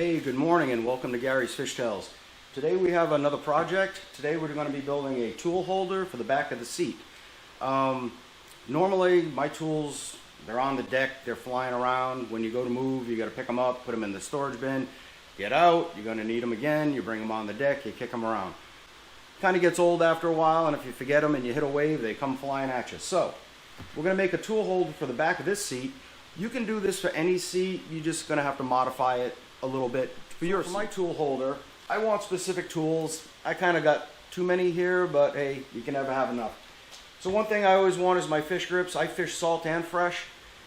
Hey, good morning and welcome to Gary's Fish Tales. Today we have another project. Today we're going to be building a tool holder for the back of the seat. Normally my tools, they're on the deck, they're flying around. When you go to move, you got to pick them up, put them in the storage bin, get out, you're going to need them again, you bring them on the deck, you kick them around. Kind of gets old after a while, and if you forget them and you hit a wave, they come flying at you. So we're going to make a tool holder for the back of this seat. You can do this for any seat, you're just going to have to modify it a little bit for your seat. For my tool holder, I want specific tools. I kind of got too many here, but hey, you can never have enough. So one thing I always want is my fish grips. I fish salt and fresh.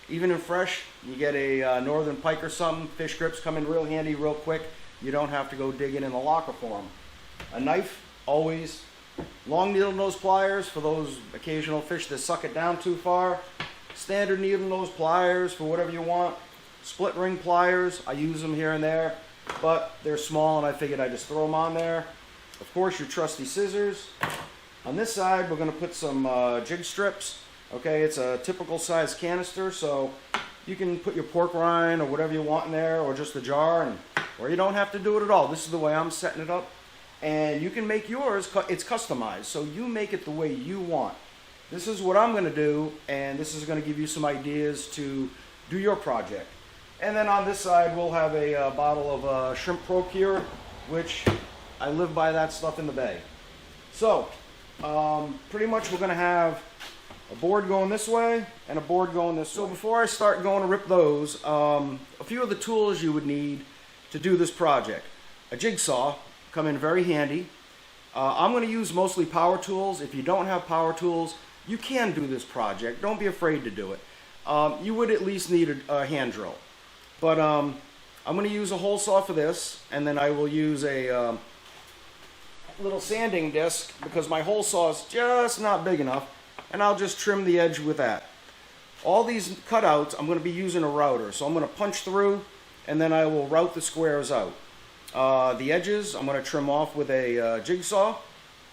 Even in fresh, you get a northern pike or something, fish grips come in real handy, real quick. You don't have to go digging in the locker for them. A knife, always. Long needle nose pliers for those occasional fish that suck it down too far. Standard needle nose pliers for whatever you want. Split ring pliers, I use them here and there, but they're small and I figured I'd just throw them on there. Of course, your trusty scissors. On this side, we're going to put some jig strips. Okay, it's a typical size canister, so you can put your pork rind or whatever you want in there, or just a jar, or you don't have to do it at all. This is the way I'm setting it up. And you can make yours, it's customized, so you make it the way you want. This is what I'm going to do, and this is going to give you some ideas to do your project. And then on this side, we'll have a bottle of shrimp procure, which I live by that stuff in the bay. So, pretty much we're going to have a board going this way and a board going this way. So before I start going to rip those, a few of the tools you would need to do this project. A jigsaw, come in very handy. I'm going to use mostly power tools. If you don't have power tools, you can do this project. Don't be afraid to do it. You would at least need a hand drill. But I'm going to use a hole saw for this, and then I will use a little sanding disc because my hole saw is just not big enough, and I'll just trim the edge with that. All these cutouts, I'm going to be using a router, so I'm going to punch through, and then I will route the squares out. The edges, I'm going to trim off with a jigsaw,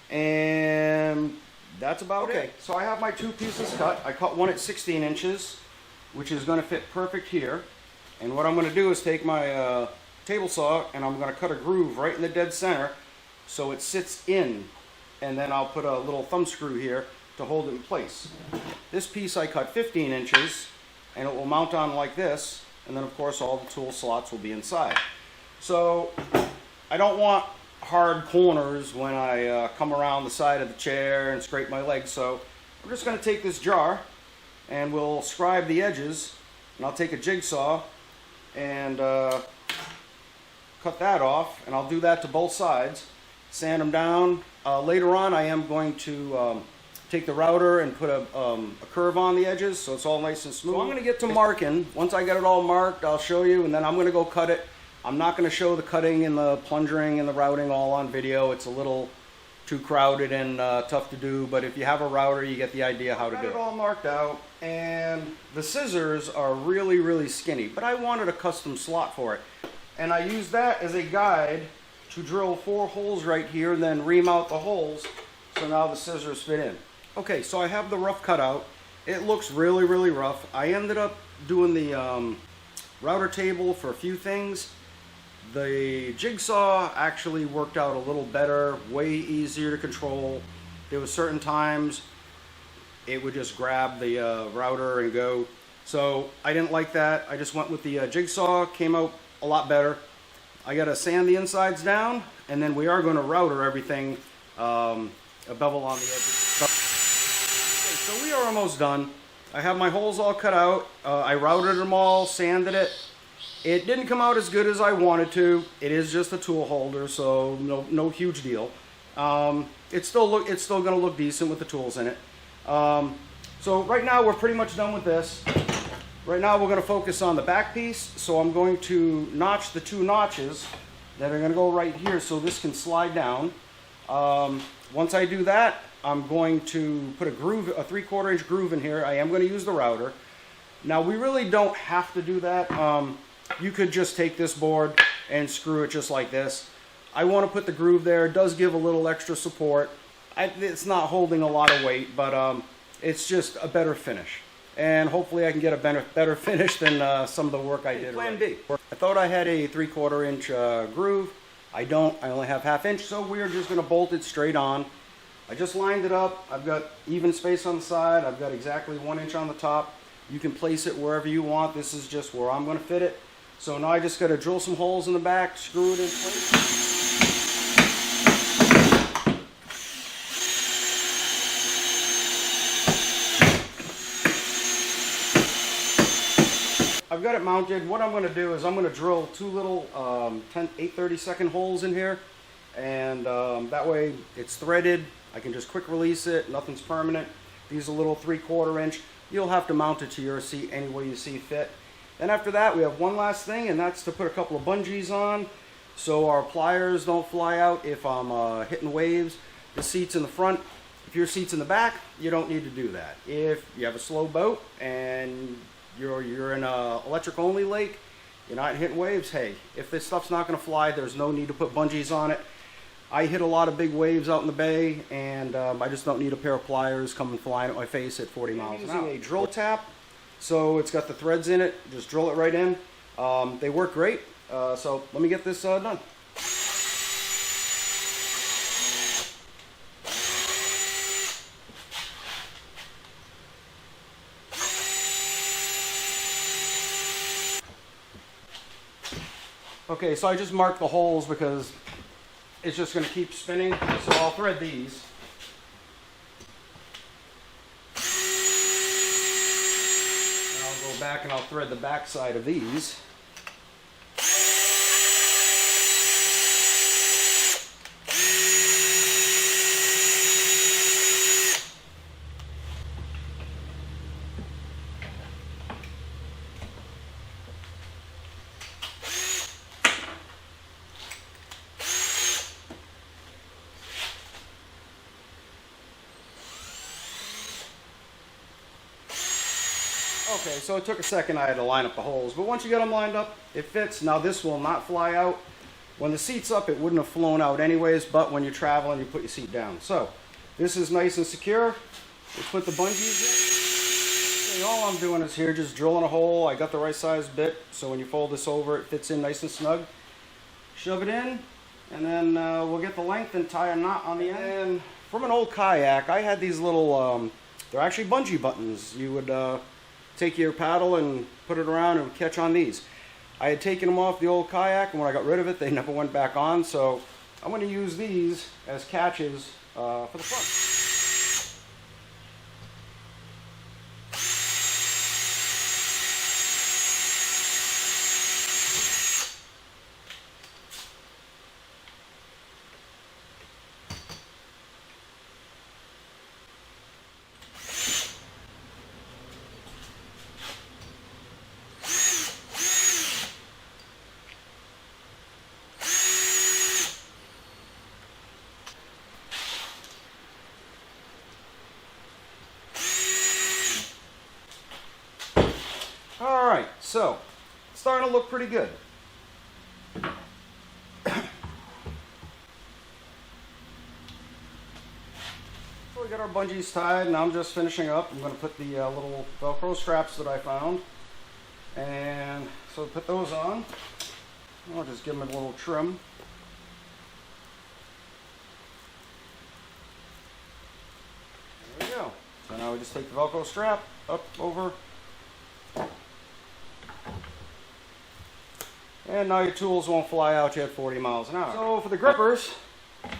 and that's about it. So I have my two pieces cut. I cut one at 16 inches, which is going to fit perfect here. And what I'm going to do is take my table saw and I'm going to cut a groove right in the dead center so it sits in, and then I'll put a little thumb screw here to hold it in place. This piece I cut 15 inches and it will mount on like this, and then of course all the tool slots will be inside. So I don't want hard corners when I come around the side of the chair and scrape my legs, so I'm just going to take this jar and we'll scribe the edges, and I'll take a jigsaw and cut that off, and I'll do that to both sides, sand them down. Later on I am going to take the router and put a curve on the edges so it's all nice and smooth. So I'm going to get to marking. Once I get it all marked, I'll show you, and then I'm going to go cut it. I'm not going to show the cutting and the plunging and the routing all on video. It's a little too crowded and tough to do, but if you have a router, you get the idea how to do it. Got it all marked out, and the scissors are really, really skinny, but I wanted a custom slot for it. And I used that as a guide to drill 4 holes right here, and then ream out the holes, so now the scissors fit in. Okay, so I have the rough cut out. It looks really, really rough. I ended up doing the router table for a few things. The jigsaw actually worked out a little better, way easier to control. There were certain times it would just grab the router and go. So I didn't like that. I just went with the jigsaw, came out a lot better. I got to sand the insides down, and then we are going to router everything, a bevel on the edges. Okay, so we are almost done. I have my holes all cut out. I routed them all, sanded it. It didn't come out as good as I wanted to. It is just a tool holder, so no huge deal. It's still going to look decent with the tools in it. So right now we're pretty much done with this. Right now we're going to focus on the back piece. So I'm going to notch the 2 notches that are going to go right here so this can slide down. Once I do that, I'm going to put a groove, a 3/4 inch groove in here. I am going to use the router. Now we really don't have to do that. You could just take this board and screw it just like this. I want to put the groove there. It does give a little extra support. It's not holding a lot of weight, but it's just a better finish. and hopefully I can get a better finish than some of the work I did. Plan B. I thought I had a 3/4 inch groove. I don't. I only have 1/2 inch, so we're just going to bolt it straight on. I just lined it up. I've got even space on the side. I've got exactly 1 inch on the top. You can place it wherever you want. This is just where I'm going to fit it. So now I just got to drill some holes in the back, screw it in place. I've got it mounted. What I'm going to do is I'm going to drill 2 little 8/32 holes in here, and that way it's threaded. I can just quick release it. Nothing's permanent. These are little 3/4 inch. You'll have to mount it to your seat any way you see fit. And after that, we have one last thing, and that's to put a couple of bungees on so our pliers don't fly out if I'm hitting waves. The seat's in the front. If your seat's in the back, you don't need to do that. If you have a slow boat and you're in a electric only lake, you're not hitting waves, hey, if this stuff's not going to fly, there's no need to put bungees on it. I hit a lot of big waves out in the bay, and I just don't need a pair of pliers coming flying at my face at 40 miles an hour. I'm using a drill tap, so it's got the threads in it. Just drill it right in. They work great, so let me get this done. Okay, so I just marked the holes because it's just going to keep spinning, so I'll thread these. And I'll go back and I'll thread the back side of these. Okay, so it took a second. I had to line up the holes, but once you get them lined up, it fits. Now this will not fly out. When the seat's up, it wouldn't have flown out anyways, but when you're traveling, you put your seat down. So this is nice and secure. We put the bungees in. Okay, all I'm doing is here just drilling a hole. I got the right size bit, so when you fold this over, it fits in nice and snug. Shove it in, and then we'll get the length and tie a knot on the end. And from an old kayak, I had these little, they're actually bungee buttons. You would take your paddle and put it around and catch on these. I had taken them off the old kayak, and when I got rid of it, they never went back on, so I'm going to use these as catches for the front. Alright, so it's starting to look pretty good. So we got our bungees tied, and I'm just finishing up. I'm going to put the little Velcro straps that I found, and so put those on. I'll just give them a little trim. There we go. So now we just take the Velcro strap up over. And now your tools won't fly out you at 40 miles an hour. So for the grippers,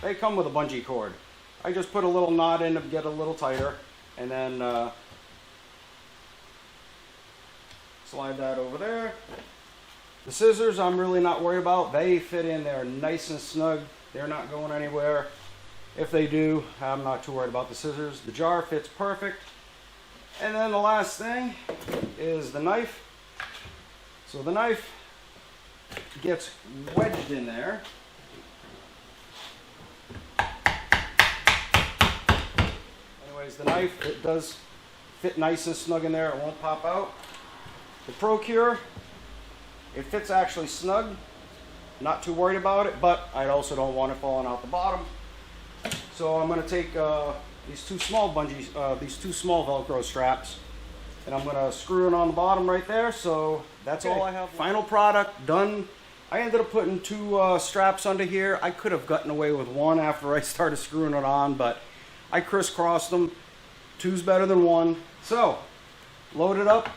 they come with a bungee cord. I just put a little knot in to get a little tighter, and then slide that over there. The scissors I'm really not worried about. They fit in there nice and snug. They're not going anywhere. If they do, I'm not too worried about the scissors. The jar fits perfect. And then the last thing is the knife. So the knife gets wedged in there. Anyways, the knife, it does fit nice and snug in there. It won't pop out. The Procure, it fits actually snug. Not too worried about it, but I also don't want it falling out the bottom. So I'm going to take these two small bungees, these two small Velcro straps, and I'm gonna screw it on the bottom right there. So that's all I have. Final product done. I ended up putting 2 straps under here. I could have gotten away with 1 after I started screwing it on, but I crisscrossed them. 2's better than 1. So load it up.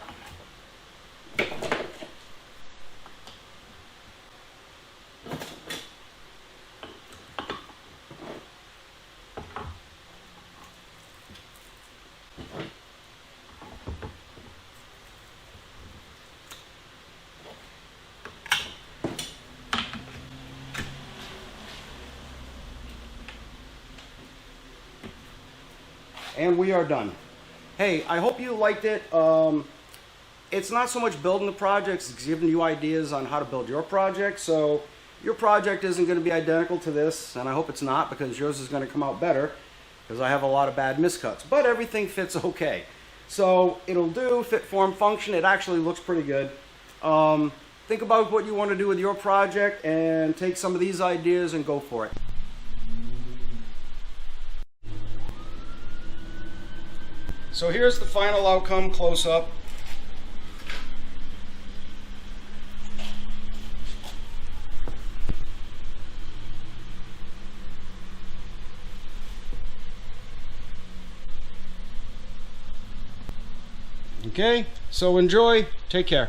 And we are done. Hey, I hope you liked it. It's not so much building the projects, it's giving you ideas on how to build your project. So your project isn't going to be identical to this, and I hope it's not, because yours is going to come out better, because I have a lot of bad miscuts. But everything fits okay. So it'll do, fit, form, function. It actually looks pretty good. Think about what you want to do with your project and take some of these ideas and go for it. So here's the final outcome close up. Okay, so enjoy, take care.